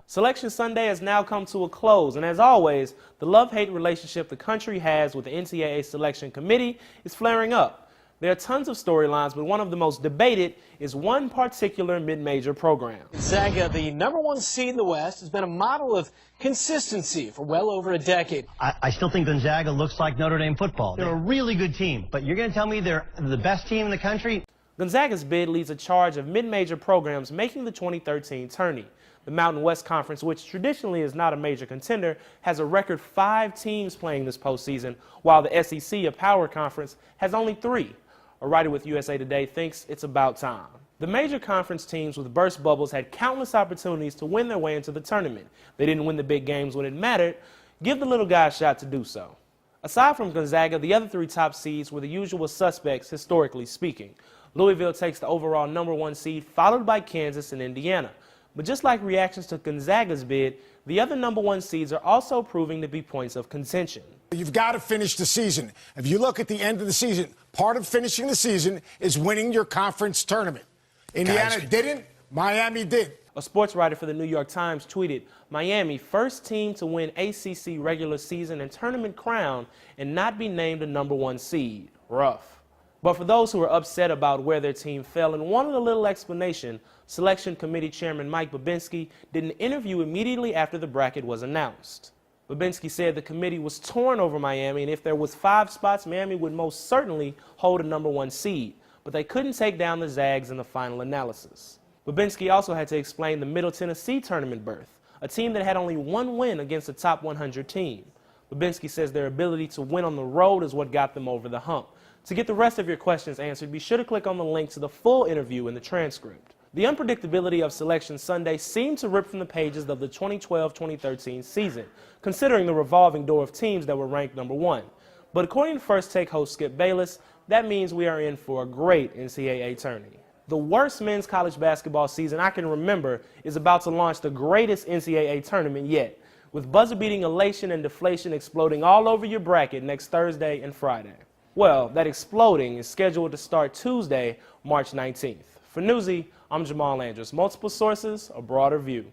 Selection Sunday has now come to a close, and as always, the love-hate relationship the country has with the NCAA Selection Committee is flaring up. There are tons of storylines, but one of the most debated is one particular mid-major program. Gonzaga, the #1 seed in the West, has been a model of consistency for well over a decade. I still think Gonzaga looks like Notre Dame football. They're a really good team, but you're going to tell me they're the best team in the country? Gonzaga's bid leads a charge of mid-major programs making the 2013 tourney. The Mountain West Conference, which traditionally is not a major contender, has a record 5 teams playing this postseason, while the SEC, a power conference, has only 3. A writer with USA Today thinks it's about time. The major conference teams with burst bubbles had countless opportunities to win their way into the tournament. They didn't win the big games when it mattered. Give the little guy a shot to do so. Aside from Gonzaga, the other 3 top seeds were the usual suspects, historically speaking. Louisville takes the overall #1 seed, followed by Kansas and Indiana. But just like reactions to Gonzaga's bid, the other #1 seeds are also proving to be points of contention. You've got to finish the season. If you look at the end of the season, part of finishing the season is winning your conference tournament. Indiana didn't, Miami did. A sports writer for the New York Times tweeted, "Miami, first team to win ACC regular season and tournament crown and not be named a #1 seed. Rough." But for those who are upset about where their team fell and wanted a little explanation, Selection Committee Chairman Mike Bobinski did an interview immediately after the bracket was announced. Bobinski said the committee was torn over Miami, and if there was 5 spots, Miami would most certainly hold a #1 seed, but they couldn't take down the Zags in the final analysis. Bobinski also had to explain the Middle Tennessee tournament berth, a team that had only 1 win against a top 100 team. Bobinski says their ability to win on the road is what got them over the hump. To get the rest of your questions answered, be sure to click on the link to the full interview in the transcript. The unpredictability of Selection Sunday seemed to rip from the pages of the 2012-2013 season, considering the revolving door of teams that were ranked #1. But according to First Take host Skip Bayless, that means we are in for a great NCAA tourney. The worst men's college basketball season I can remember is about to launch the greatest NCAA tournament yet, with buzzer-beating elation and deflation exploding all over your bracket next Thursday and Friday. Well, that exploding is scheduled to start Tuesday, March 19th. For Newsy, I'm Jamal Andrus. Multiple sources, a broader view.